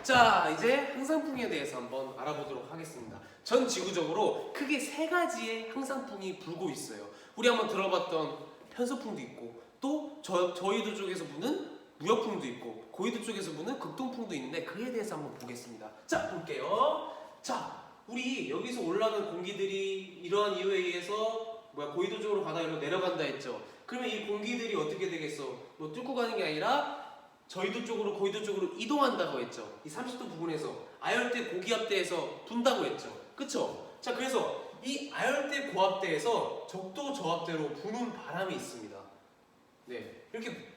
자, 이제 항상풍에 대해서 한번 알아보도록 하겠습니다. 전 지구적으로 크게 세 가지의 항상풍이 불고 있어요. 우리 한번 들어봤던 편서풍도 있고, 또 저희도 쪽에서 부는 무역풍도 있고, 고위도 쪽에서 부는 극동풍도 있는데 그에 대해서 한번 보겠습니다. 자, 볼게요. 자, 우리 여기서 올라가는 공기들이 이러한 이유에 의해서 고위도 쪽으로 바다로 내려간다 했죠. 그러면 이 공기들이 어떻게 되겠어? 뭐 뚫고 가는 게 아니라 저희도 쪽으로 고위도 쪽으로 이동한다고 했죠. 이 30도 부근에서 아열대 고기압대에서 분다고 했죠. 그쵸? 자, 그래서 이 아열대 고압대에서 적도 저압대로 부는 바람이 있습니다. 네, 이렇게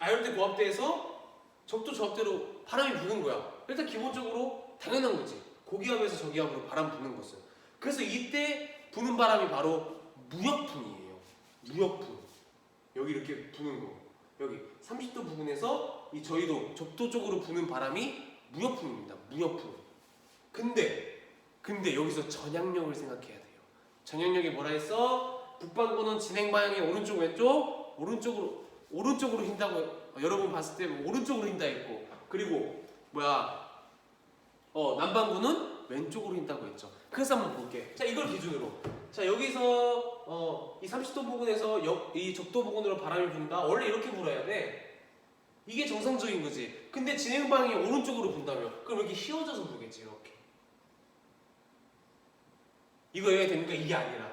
아열대 고압대에서 적도 저압대로 바람이 부는 거야. 일단 기본적으로 당연한 거지. 고기압에서 저기압으로 바람 부는 것은. 그래서 이때 부는 바람이 바로 무역풍이에요. 무역풍. 여기 이렇게 부는 거. 여기 30도 부근에서 이 저희도 적도 쪽으로 부는 바람이 무역풍입니다. 무역풍. 근데 여기서 전향력을 생각해야 돼요. 전향력이 뭐라 했어? 북반구는 진행 방향의 오른쪽 왼쪽 오른쪽으로 흰다고 여러분 봤을 때 오른쪽으로 흰다 했고, 그리고 남반구는 왼쪽으로 흰다고 했죠. 그래서 한번 볼게. 자, 이걸 기준으로. 자, 여기서 이 30도 부근에서 이 적도 부근으로 바람이 분다. 원래 이렇게 불어야 돼. 이게 정상적인 거지. 근데 진행 방향이 오른쪽으로 분다면 그럼 이렇게 휘어져서 불겠지. 이렇게. 이거 이해가 됩니까? 이게 아니라.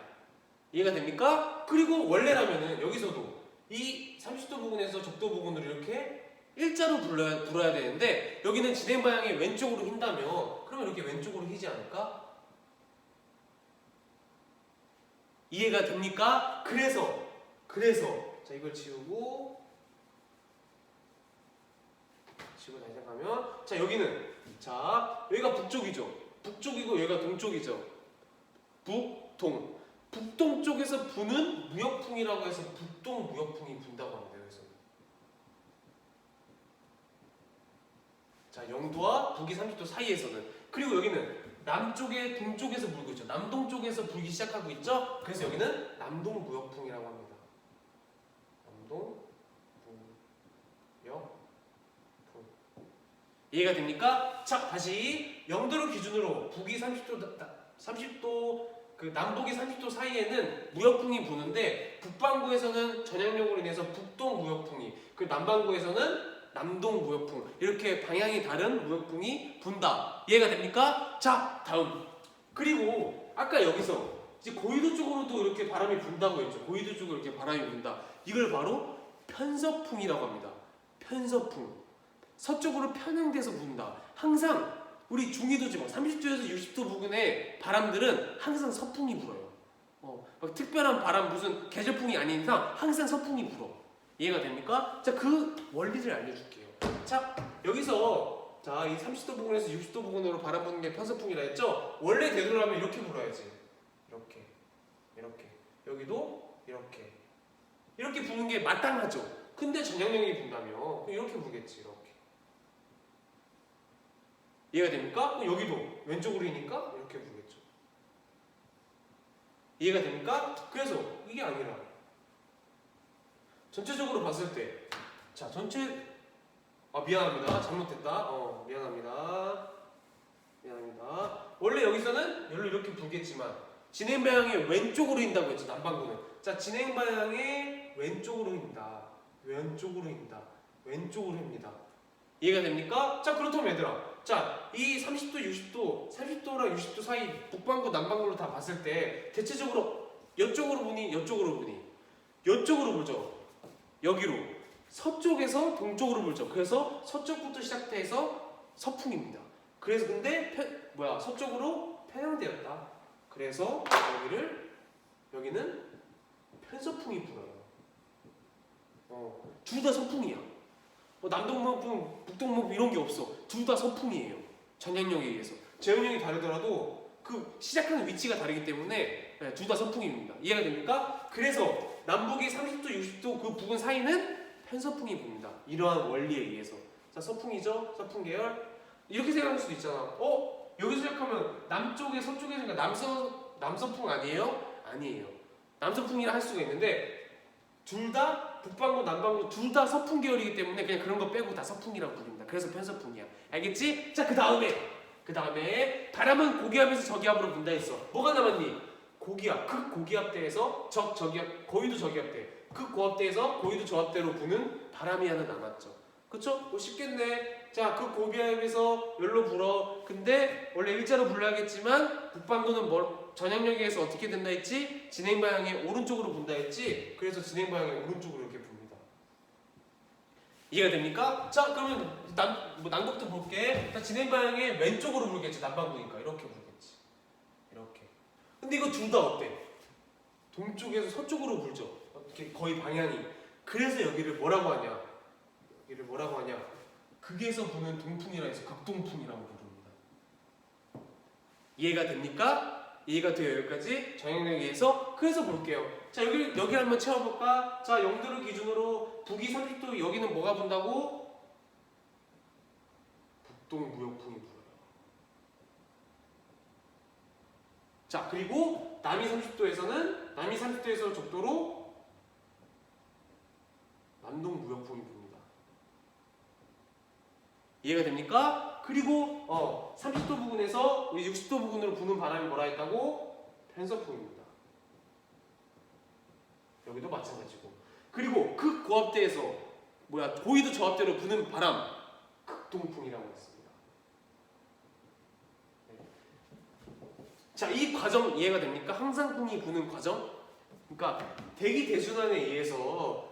이해가 됩니까? 그리고 원래라면은 여기서도 이 30도 부근에서 적도 부근으로 이렇게 일자로 불어야 되는데 여기는 진행 방향이 왼쪽으로 흰다면 그러면 이렇게 왼쪽으로 휘지 않을까? 이해가 됩니까? 그래서 자, 이걸 지우고 다시 생각하면, 자, 여기는, 자, 여기가 북쪽이죠. 북쪽이고 여기가 동쪽이죠. 북동 쪽에서 부는 무역풍이라고 해서 북동 무역풍이 분다고 합니다. 그래서 자, 영도와 북위 30도 사이에서는. 그리고 여기는 남쪽에 동쪽에서 불고 있죠. 남동쪽에서 불기 시작하고 있죠. 그래서 여기는 남동 무역풍이라고 합니다. 남동 무역풍. 이해가 됩니까? 자, 다시 영도를 기준으로 북위 30도 그 남북이 30도 사이에는 무역풍이 부는데 북반구에서는 전향력으로 인해서 북동 무역풍이, 그 남반구에서는 남동 무역풍, 이렇게 방향이 다른 무역풍이 분다. 이해가 됩니까? 자, 다음. 그리고 아까 여기서 이제 고위도 쪽으로도 이렇게 바람이 분다고 했죠. 고위도 쪽으로 이렇게 바람이 분다. 이걸 바로 편서풍이라고 합니다. 편서풍. 서쪽으로 편향돼서 분다. 항상 우리 중위도지방 30도에서 60도 부근의 바람들은 항상 서풍이 불어요. 막 특별한 바람, 무슨 계절풍이 아닌 이상 항상 서풍이 불어. 이해가 됩니까? 자, 그 원리를 알려줄게요. 자, 여기서 자, 이 30도 부근에서 60도 부근으로 바람 부는 게 편서풍이라 했죠? 원래 되도록이면 이렇게 불어야지. 이렇게. 여기도 이렇게 부는 게 마땅하죠. 근데 전향력이 분다면 이렇게 부겠지. 이렇게. 이해가 됩니까? 여기도 왼쪽으로 휘니까 이렇게 부겠죠. 이해가 됩니까? 그래서 이게 아니라 전체적으로 봤을 때, 자, 미안합니다. 잘못했다. 미안합니다. 원래 여기서는 열로 이렇게 불겠지만 진행 방향이 왼쪽으로 흰다고 했죠. 남반구는. 자, 진행 방향이 왼쪽으로 휭다. 왼쪽으로 휭니다. 이해가 됩니까? 자, 그렇다면 얘들아, 자, 이 30도, 60도, 30도랑 60도 사이 북반구, 남반구로 다 봤을 때 대체적으로 이쪽으로 부니, 이쪽으로 불죠. 여기로 서쪽에서 동쪽으로 불죠. 그래서 서쪽부터 시작돼서 서풍입니다. 그래서 근데 서쪽으로 편향되었다. 그래서 여기는 편서풍이 불어요. 둘 다 서풍이야. 남동무역풍, 북동무역풍 이런 게 없어. 둘 다 서풍이에요. 전향력에 의해서. 제형력이 다르더라도 그 시작하는 위치가 다르기 때문에 둘 다 서풍입니다. 이해가 됩니까? 그래서 남북이 30도, 60도 그 부근 사이는 편서풍이 붑니다. 이러한 원리에 의해서. 자, 서풍이죠? 서풍 계열. 이렇게 생각할 수도 있잖아. 여기서 시작하면 남쪽에 서쪽에 남서풍 아니에요? 아니에요. 남서풍이라 할 수가 있는데 둘 다 북반구, 남반구 둘 다 서풍 계열이기 때문에 그냥 그런 거 빼고 다 서풍이라고 부릅니다. 그래서 편서풍이야. 알겠지? 자, 그 다음에 바람은 고기압에서 저기압으로 분다 했어. 뭐가 남았니? 고기압, 극고기압대에서 저기압, 고위도 저기압대. 극고압대에서 고위도 저압대로 부는 바람이 하나 남았죠. 그쵸? 뭐 쉽겠네. 자, 극고기압에서 열로 불어. 근데 원래 일자로 불러야겠지만 북반구는 전향력에서 어떻게 된다 했지? 진행 방향의 오른쪽으로 분다 했지? 그래서 진행 방향의 오른쪽으로 이렇게 붑니다. 이해가 됩니까? 자, 그러면 남북도 볼게. 자, 진행 방향의 왼쪽으로 불겠지. 남반구니까 이렇게 불겠지. 이렇게. 근데 이거 둘 다 어때? 동쪽에서 서쪽으로 불죠. 이렇게 거의 방향이. 그래서 여기를 뭐라고 하냐? 극에서 부는 동풍이라 해서 극동풍이라고 부릅니다. 이해가 됩니까? 이해가 돼요 여기까지? 정형력에 의해서. 그래서 볼게요. 자, 여기 한번 채워볼까? 자, 영도를 기준으로 북위 30도 여기는 뭐가 분다고? 북동무역풍이 불어요. 자, 그리고 남위 30도에서 적도로 남동무역풍이 붑니다. 이해가 됩니까? 그리고 30도 부근에서 우리 60도 부근으로 부는 바람이 뭐라 했다고? 편서풍입니다. 여기도 마찬가지고. 그리고 극고압대에서 고위도 저압대로 부는 바람, 극동풍이라고 했습니다. 네. 자, 이 과정 이해가 됩니까? 항상풍이 부는 과정. 그러니까 대기 대순환에 의해서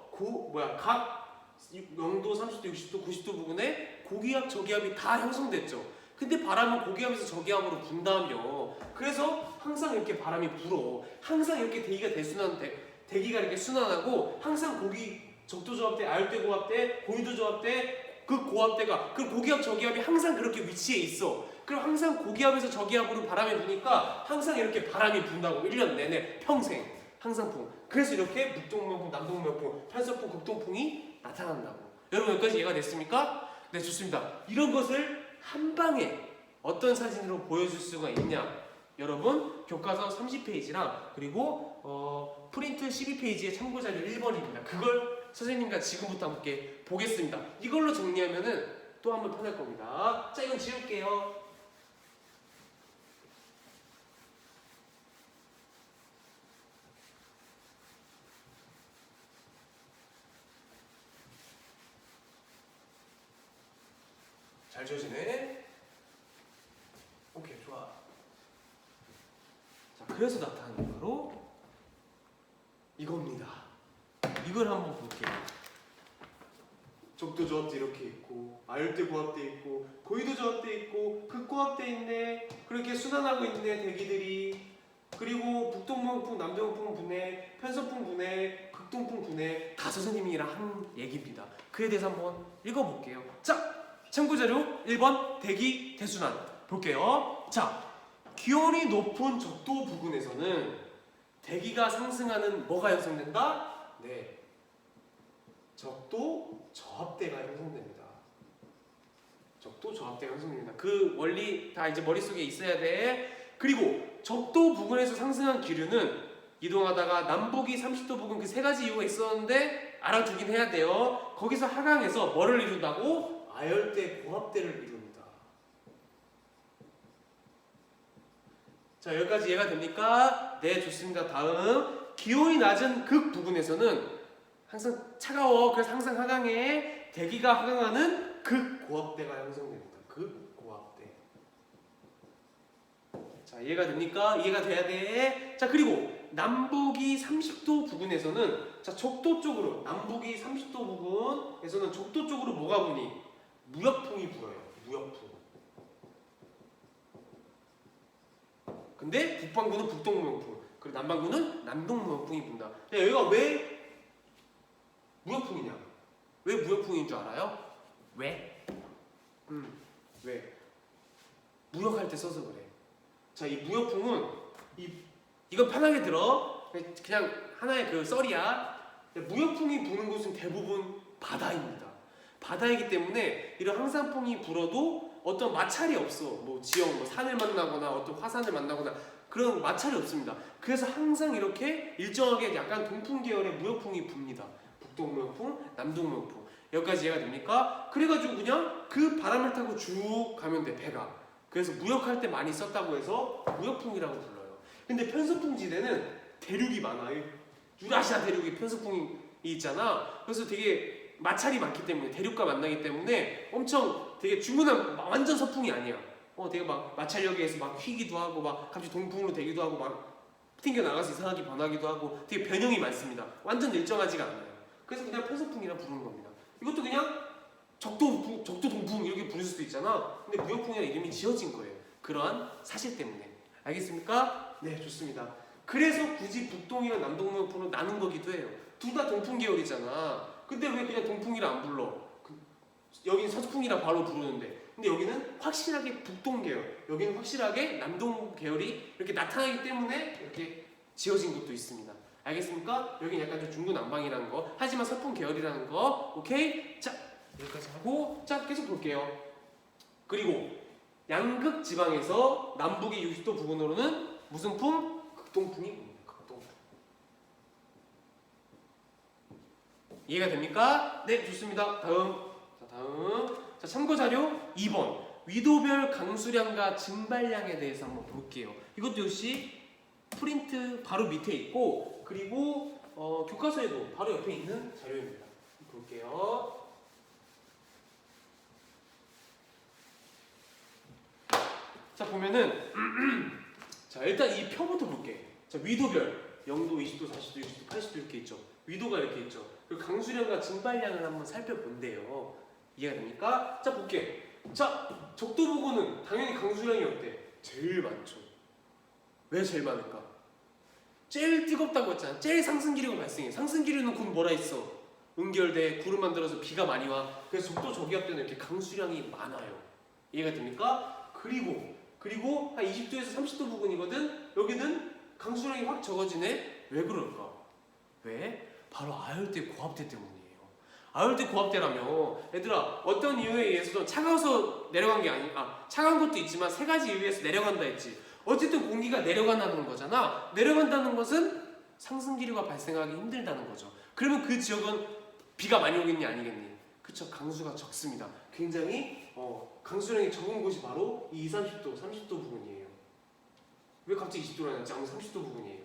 각 0도, 30도, 60도, 90도 부근에 고기압, 저기압이 다 형성됐죠. 근데 바람은 고기압에서 저기압으로 분다며. 그래서 항상 이렇게 바람이 불어. 항상 이렇게 대기가 이렇게 순환하고 항상 적도 저압대, 아열대 고압대, 고위도 저압대, 극고압대가 그 고기압, 저기압이 항상 그렇게 위치해 있어. 그럼 항상 고기압에서 저기압으로 바람이 부니까 항상 이렇게 바람이 분다고. 1년 내내 평생 항상 풍. 그래서 이렇게 북동무역풍, 남동무역풍, 편서풍, 극동풍이 나타난다고. 여러분 여기까지 이해가 됐습니까? 네, 좋습니다. 이런 것을 한 방에 어떤 사진으로 보여줄 수가 있냐? 여러분 교과서 30페이지랑 그리고 프린트 12페이지의 참고자료 1번입니다. 그걸 선생님과 지금부터 함께 보겠습니다. 이걸로 정리하면은 또 한번 편할 겁니다. 자, 이건 지울게요. 잘 지워지네. 오케이, 좋아. 자, 그래서 나타나는 바로 이겁니다. 이걸 한번 볼게요. 적도 저압대 이렇게 있고, 아열대 고압대 있고, 고위도 저압대 있고, 극고압대 있네. 그렇게 순환하고 있네, 대기들이. 그리고 북동무역풍, 남동무역풍 분해, 편서풍 분해, 극동풍 분해 다 선생님이랑 한 얘기입니다. 그에 대해서 한번 읽어볼게요. 자, 참고자료 1번 대기 대순환 볼게요. 자, 기온이 높은 적도 부근에서는 대기가 상승하는 뭐가 형성된다? 네, 적도 저압대가 형성됩니다. 적도 저압대가 형성됩니다. 그 원리 다 이제 머릿속에 있어야 돼. 그리고 적도 부근에서 상승한 기류는 이동하다가 남북이 30도 부근 그 세 가지 이유가 있었는데 알아두긴 해야 돼요. 거기서 하강해서 뭐를 이룬다고? 아열대 고압대를 이룹니다. 자, 여기까지 이해가 됩니까? 네, 좋습니다. 다음, 기온이 낮은 극 부근에서는 항상 차가워. 그래서 항상 하강해. 대기가 하강하는 극고압대가 형성됩니다. 극고압대. 자, 이해가 됩니까? 이해가 돼야 돼. 자, 그리고 남북이 30도 부근에서는 적도 쪽으로 남북이 30도 부근에서는 적도 쪽으로 뭐가 부니? 무역풍이 불어요. 무역풍. 근데 북반구는 북동무역풍, 그리고 남반구는 남동무역풍이 분다. 여기가 왜 무역풍이냐? 왜 무역풍인 줄 알아요? 왜? 왜? 무역할 때 써서 그래. 자, 이 무역풍은 이건 편하게 들어. 그냥 하나의 그 썰이야. 무역풍이 부는 곳은 대부분 바다입니다. 바다이기 때문에 이런 항상풍이 불어도 어떤 마찰이 없어. 뭐 지형, 산을 만나거나 어떤 화산을 만나거나 그런 마찰이 없습니다. 그래서 항상 이렇게 일정하게 약간 동풍 계열의 무역풍이 붑니다. 북동무역풍, 남동무역풍. 여기까지 이해가 됩니까? 그래가지고 그냥 그 바람을 타고 쭉 가면 돼, 배가. 그래서 무역할 때 많이 썼다고 해서 무역풍이라고 불러요. 근데 편서풍 지대는 대륙이 많아요. 유라시아 대륙이 편서풍이 있잖아. 그래서 되게 마찰이 많기 때문에, 대륙과 만나기 때문에 엄청 되게 중근한 완전 서풍이 아니야. 되게 막 마찰력에서 막 휘기도 하고 막 갑자기 동풍으로 되기도 하고 막 튕겨 나가서 이상하게 변하기도 하고 되게 변형이 많습니다. 완전 일정하지가 않아요. 그래서 그냥 편서풍이라 부르는 겁니다. 이것도 그냥 적도 동풍 이렇게 부를 수도 있잖아. 근데 무역풍이라는 이름이 지어진 거예요. 그러한 사실 때문에. 알겠습니까? 네, 좋습니다. 그래서 굳이 북동이랑 남동무역풍으로 나눈 거기도 해요. 둘 다 동풍 계열이잖아. 근데 왜 그냥 동풍이라 안 불러? 여기는 서풍이라 바로 부르는데. 근데 여기는 확실하게 북동 계열, 여기는 확실하게 남동 계열이 이렇게 나타나기 때문에 이렇게 지어진 것도 있습니다. 알겠습니까? 여기는 약간 좀 중구난방이라는 거, 하지만 서풍 계열이라는 거. 오케이? 자, 여기까지 하고, 자, 계속 볼게요. 그리고 양극 지방에서 남북이 60도 부근으로는 무슨 풍? 극동풍이 옵니다. 극동풍. 이해가 됩니까? 네, 좋습니다. 다음. 자, 참고 자료 2번. 위도별 강수량과 증발량에 대해서 한번 볼게요. 이것도 역시 프린트 바로 밑에 있고, 그리고 교과서에도 바로 옆에 있는 자료입니다. 볼게요. 자, 보면은 자, 일단 이 표부터 볼게. 자, 위도별 0도, 20도, 40도, 60도, 80도 이렇게 있죠. 위도가 이렇게 있죠. 그리고 강수량과 증발량을 한번 살펴본대요. 이해가 됩니까? 자, 볼게. 자, 적도 부근은 당연히 강수량이 어때? 제일 많죠. 왜 제일 많을까? 제일 뜨겁다고 했잖아. 제일 상승기류가 발생해. 상승기류는 곧 뭐라 했어? 응결돼, 구름 만들어서 비가 많이 와. 그래서 적도 저기압 때는 이렇게 강수량이 많아요. 이해가 됩니까? 그리고 한 20도에서 30도 부근이거든. 여기는 강수량이 확 적어지네. 왜 그럴까? 왜? 바로 아열대 고압대 때문이에요. 아열대 고압대라며, 얘들아, 어떤 이유에 의해서도 차가워서 내려간 게 차가운 것도 있지만 세 가지 이유에서 내려간다 했지. 어쨌든 공기가 내려간다는 거잖아. 내려간다는 것은 상승기류가 발생하기 힘들다는 거죠. 그러면 그 지역은 비가 많이 오겠니 아니겠니? 그쵸, 강수가 적습니다. 굉장히 강수량이 적은 곳이 바로 이 20, 30도, 30도 부근이에요. 왜 갑자기 20도로 하는지 아무 30도 부근이에요.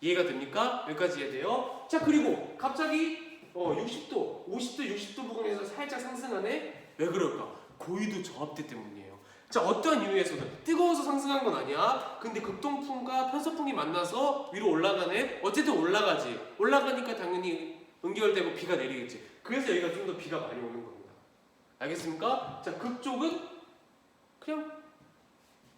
이해가 됩니까? 여기까지 이해돼요? 자, 그리고 갑자기 60도, 50도, 60도 부근에서 살짝 상승하네? 왜 그럴까? 고위도 저압대 때문이에요. 자, 어떠한 이유에서는 뜨거워서 상승한 건 아니야. 근데 극동풍과 편서풍이 만나서 위로 올라가네? 어쨌든 올라가지. 올라가니까 당연히 응결되고 비가 내리겠지. 그래서 여기가 좀 더 비가 많이 오는 겁니다. 알겠습니까? 자, 극쪽은 그냥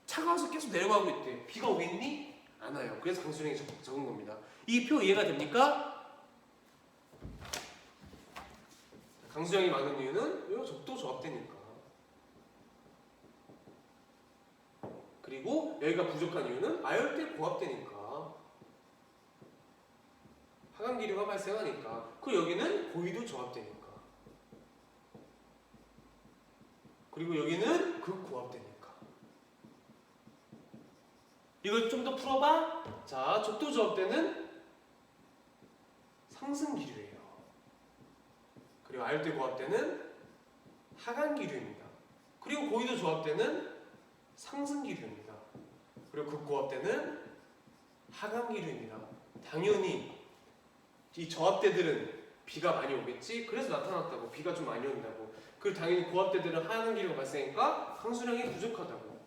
차가워서 계속 내려가고 있대. 비가 오겠니? 안 와요. 그래서 강수량이 적은 겁니다. 이 표 이해가 됩니까? 강수량이 많은 이유는 요 적도 저압되니까. 그리고 여기가 부족한 이유는 아열대 고압되니까. 하강기류가 발생하니까. 그리고 여기는 고위도 저압되니까. 그리고 여기는 극고압되니까. 이걸 좀 더 풀어봐. 자, 적도 저압대는 상승기류예요. 그리고 아열대 고압대는 하강기류입니다. 그리고 고위도 저압대는 상승기류입니다. 그리고 극고압대는 하강기류입니다. 당연히 이 저압대들은 비가 많이 오겠지. 그래서 나타났다고. 비가 좀 많이 온다고. 그리고 당연히 고압대들은 하강기류가 발생하니까 강수량이 부족하다고.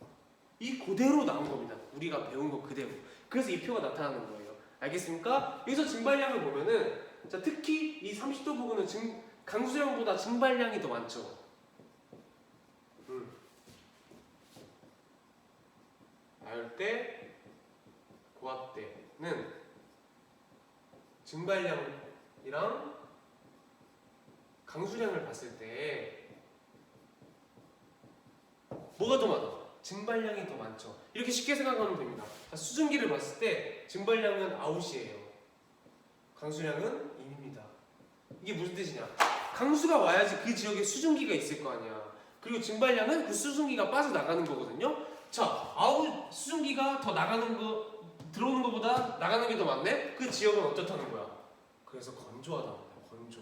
이 그대로 나온 겁니다. 우리가 배운 거 그대로. 그래서 이 표가 나타나는 거예요. 알겠습니까? 여기서 증발량을 보면은, 자, 특히 이 30도 부근은 강수량보다 증발량이 더 많죠. 아열대, 고압대는 증발량이랑 강수량을 봤을 때 뭐가 더 많아? 증발량이 더 많죠. 이렇게 쉽게 생각하면 됩니다. 자, 수증기를 봤을 때 증발량은 아웃이에요. 강수량은 인입니다. 이게 무슨 뜻이냐? 강수가 와야지 그 지역에 수증기가 있을 거 아니야. 그리고 증발량은 그 수증기가 빠져나가는 거거든요. 자, 아웃 수증기가 더 나가는 거, 들어오는 것보다 나가는 게 더 많네? 그 지역은 어떻다는 거야? 그래서 건조하다는 거야. 건조.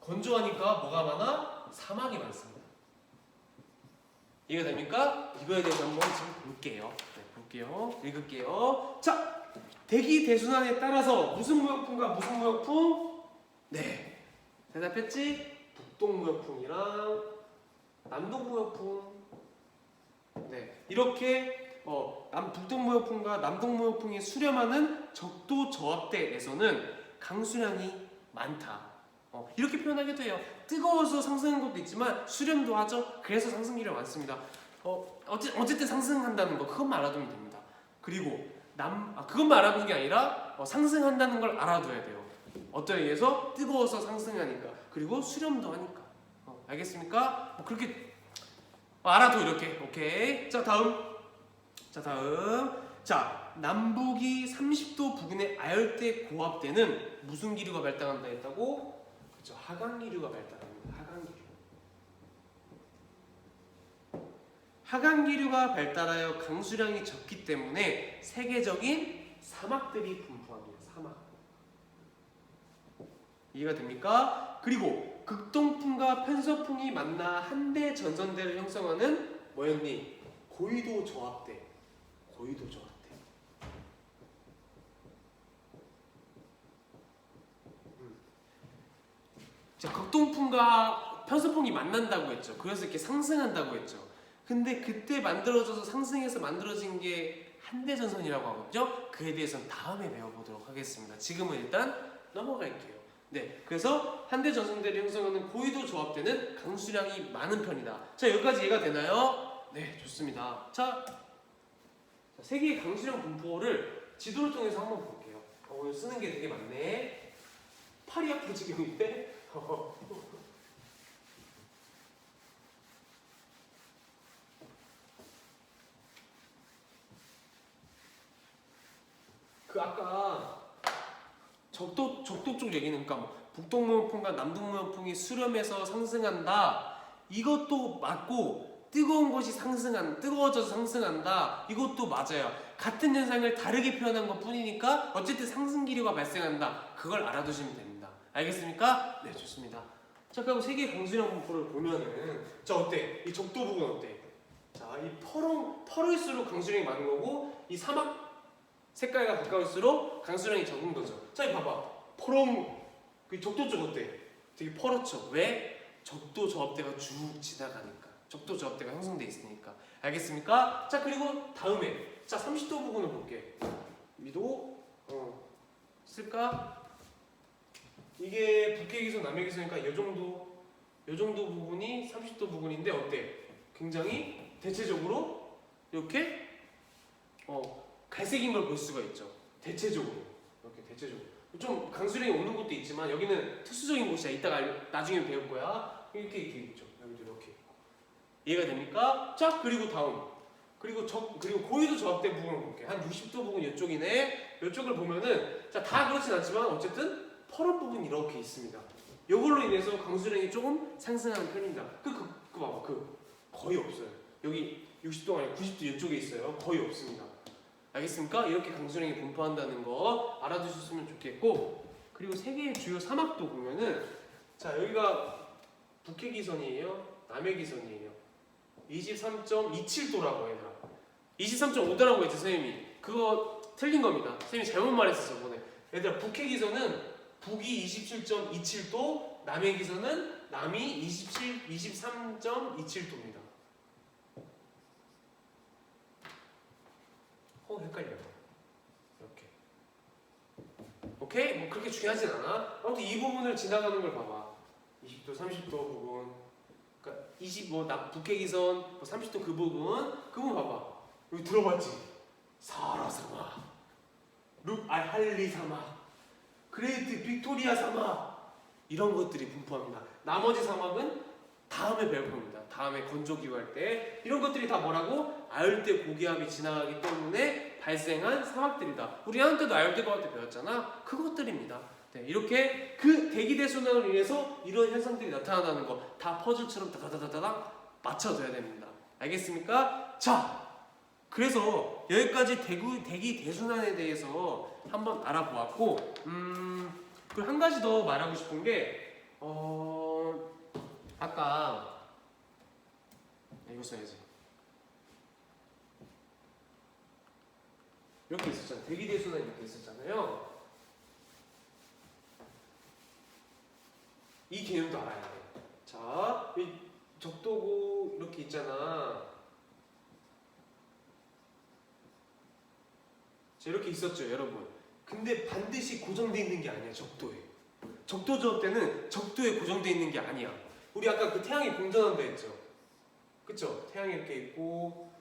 건조하니까 뭐가 많아? 사막이 많습니다. 이해가 됩니까? 이거에 대해서 한번 지금 볼게요. 네, 볼게요. 읽을게요. 자, 대기 대순환에 따라서 무슨 무역풍과 무슨 무역풍? 네, 대답했지? 북동무역풍이랑 남동무역풍. 네, 이렇게 북동무역풍과 남동무역풍이 수렴하는 적도 저압대에서는 강수량이 많다. 이렇게 표현하기도 해요. 뜨거워서 상승한 것도 있지만 수렴도 하죠. 그래서 상승기류가 많습니다. 어쨌든 상승한다는 거 그것만 알아두면 됩니다. 그리고 그것만 알아두는 게 아니라 상승한다는 걸 알아둬야 돼요. 어떤 의미에서 뜨거워서 상승하니까 그리고 수렴도 하니까. 알겠습니까? 그렇게 알아도 이렇게. 오케이. 자 다음. 자 남북이 30도 부근의 아열대 고압대는 무슨 기류가 발달한다 했다고? 그렇죠. 하강기류가 발달합니다. 하강기류가 발달하여 강수량이 적기 때문에 세계적인 사막들이 분포합니다. 사막. 이해가 됩니까? 그리고 극동풍과 편서풍이 만나 한대 전선대를 형성하는 뭐였니? 고위도 저압대. 자, 극동풍과 편서풍이 만난다고 했죠. 그래서 이렇게 상승한다고 했죠. 근데 그때 만들어져서 상승해서 만들어진 게 한대전선이라고 하거든요. 그에 대해서는 다음에 배워보도록 하겠습니다. 지금은 일단 넘어갈게요. 네, 그래서 한대전선대를 형성하는 고위도 조합대는 강수량이 많은 편이다. 자, 여기까지 이해가 되나요? 네, 좋습니다. 자, 세계의 강수량 분포를 지도를 통해서 한번 볼게요. 오늘 쓰는 게 되게 많네. 팔이 아프지경인데. 아까 적도 쪽 얘기는 그러니까 북동무역풍과 남동무역풍이 수렴해서 상승한다. 이것도 맞고 뜨거워져서 상승한다. 이것도 맞아요. 같은 현상을 다르게 표현한 것 뿐이니까 어쨌든 상승 기류가 발생한다. 그걸 알아두시면 됩니다. 알겠습니까? 네, 좋습니다. 자, 그럼 세계 강수량 분포를 보면은 자 어때? 이 적도 부분 어때? 자, 이 퍼럴수록 강수량이 많은 거고 이 사막 색깔과 가까울수록 강수량이 적은 거죠. 자, 이거 봐봐. 그 적도 쪽 어때? 되게 퍼렇죠. 왜? 적도 저압대가 쭉 지나가니까. 적도 저압대가 형성돼 있으니까. 알겠습니까? 자, 그리고 다음에 자 30도 부분을 볼게. 미도 쓸까? 이게 북해기선 남해기선이니까 이 정도 부분이 30도 부분인데 어때? 굉장히 대체적으로 이렇게 갈색인 걸 볼 수가 있죠. 대체적으로 이렇게 대체적으로 좀 강수량이 오는 곳도 있지만 여기는 특수적인 곳이야. 이따가 나중에 배울 거야. 이렇게 있죠. 여기도 이렇게 있고. 이해가 됩니까? 자, 그리고 다음 그리고 고위도 저압대 부분을 볼게. 한 60도 부분 이쪽이네. 이쪽을 보면은 자 다 그렇진 않지만 어쨌든 퍼런 부분이 이렇게 있습니다. 이걸로 인해서 강수량이 조금 상승하는 편입니다. 그거 봐봐. 거의 없어요. 여기 60도가 아니라 90도 이쪽에 있어요. 거의 없습니다. 알겠습니까? 이렇게 강수량이 분포한다는 거 알아두셨으면 좋겠고, 그리고 세계의 주요 사막도 보면은 자 여기가 북해기선이에요, 남해기선이에요. 23.27도라고 얘들아. 23.5도라고 했지 선생님이. 그거 틀린 겁니다. 선생님이 잘못 말했었어 저번에. 얘들아, 북해기선은 북이 27.27도, 남해기선은 남이 23.27도입니다. 헷갈려요. 이렇게. 오케이? 뭐 그렇게 중요하진 않아. 아무튼 이 부분을 지나가는 걸 봐봐. 20도, 30도 부분. 그러니까 북해기선 30도 그 부분 봐봐. 여기 들어봤지? 사하라 사막, 룩 알할리 사막, 그레이트 빅토리아 사막, 이런 것들이 분포합니다. 나머지 사막은 다음에 배울 겁니다. 다음에 건조기후 할 때 이런 것들이 다 뭐라고? 아열대 고기압이 지나가기 때문에 발생한 사막들이다. 우리 한학 때도 아열대 고기압 때 배웠잖아. 그것들입니다. 네, 이렇게 그 대기대순환으로 인해서 이런 현상들이 나타난다는 거 다 퍼즐처럼 다다다다다 맞춰줘야 됩니다. 알겠습니까? 자, 그래서 여기까지 대기 대순환에 대해서 한번 알아보았고, 그리고 한 가지 더 말하고 싶은 게 아까 이거 써야지. 이렇게 있었잖아. 대기대수는 이렇게 있었잖아요. 이 개념도 알아야 돼. 자, 이 적도고 이렇게 있잖아. 자, 이렇게 있었죠, 여러분. 근데 반드시 고정되어 있는 게 아니야, 적도에. 적도 조업 때는 적도에 고정되어 있는 게 아니야. 우리 아까 그 태양이 공전한다 했죠. 그쵸? 태양이 이렇게 있고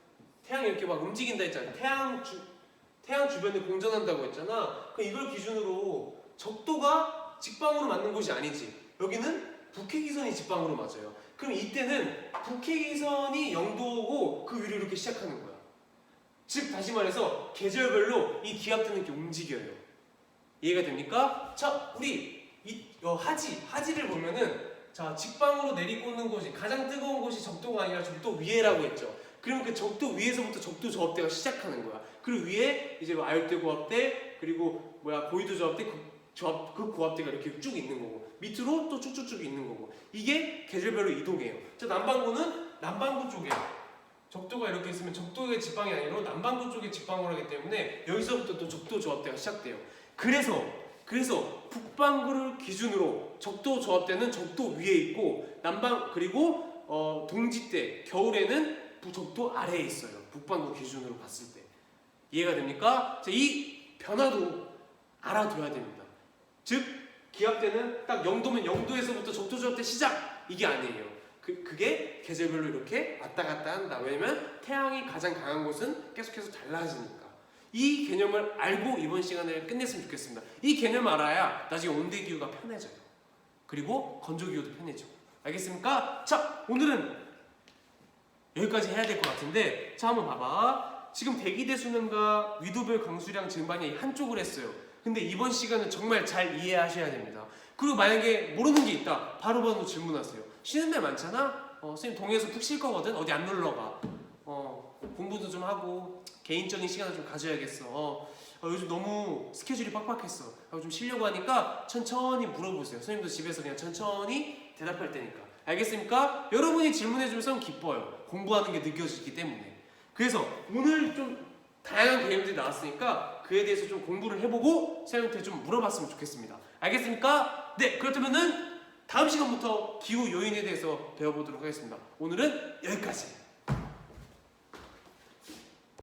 태양이 이렇게 막 움직인다 했잖아. 태양 주변에 공전한다고 했잖아. 그럼 이걸 기준으로 적도가 직방으로 맞는 곳이 아니지. 여기는 북해기선이 직방으로 맞아요. 그럼 이때는 북해기선이 0도고 그 위로 이렇게 시작하는 거야. 즉 다시 말해서 계절별로 이 기압대는 이렇게 움직여요. 이해가 됩니까? 자, 우리 하지를 보면은 자, 직방으로 내리꽂는 곳이 가장 뜨거운 곳이 적도가 아니라 적도 위에라고 했죠. 그러면 그 적도 위에서부터 적도 저압대가 시작하는 거야. 그리고 위에 이제 뭐 아열대 고압대, 그리고 고위도 저압대, 그 고압대가 이렇게 쭉 있는 거고, 밑으로 또 쭉쭉쭉 있는 거고. 이게 계절별로 이동해요. 자, 남반구는 남반구 쪽에 적도가 이렇게 있으면 적도의 직방이 아니라 남반구 쪽에 직방을 하기 때문에 여기서부터 또 적도 저압대가 시작돼요. 그래서 북반구를 기준으로 적도 저압대는 적도 위에 있고 그리고 동지대 겨울에는 적도 아래에 있어요. 북반구 기준으로 봤을 때. 이해가 됩니까? 자, 이 변화도 알아둬야 됩니다. 즉 기압대는 딱 0도면 0도에서부터 적도 저압대 시작! 이게 아니에요. 그게 계절별로 이렇게 왔다 갔다 한다. 왜냐면 태양이 가장 강한 곳은 계속해서 달라지니까. 이 개념을 알고 이번 시간을 끝냈으면 좋겠습니다. 이 개념 알아야 나중에 온대기후가 편해져요. 그리고 건조기후도 편해져. 알겠습니까? 자, 오늘은 여기까지 해야 될 것 같은데, 자, 한번 봐봐. 지금 대기대수능과 위도별 강수량 증반이 한쪽을 했어요. 근데 이번 시간은 정말 잘 이해하셔야 됩니다. 그리고 만약에 모르는 게 있다, 바로바로 질문하세요. 쉬는 날 많잖아? 선생님 동해에서 푹 쉴 거거든? 어디 안 놀러 가. 공부도 좀 하고 개인적인 시간을 좀 가져야겠어. 요즘 너무 스케줄이 빡빡했어. 하고 좀 쉬려고 하니까 천천히 물어보세요. 선생님도 집에서 그냥 천천히 대답할 테니까. 알겠습니까? 여러분이 질문해주면 기뻐요. 공부하는 게 느껴지기 때문에. 그래서 오늘 좀 다양한 개념들이 나왔으니까 그에 대해서 좀 공부를 해보고 선생님한테 좀 물어봤으면 좋겠습니다. 알겠습니까? 네, 그렇다면은 다음 시간부터 기후 요인에 대해서 배워보도록 하겠습니다. 오늘은 여기까지.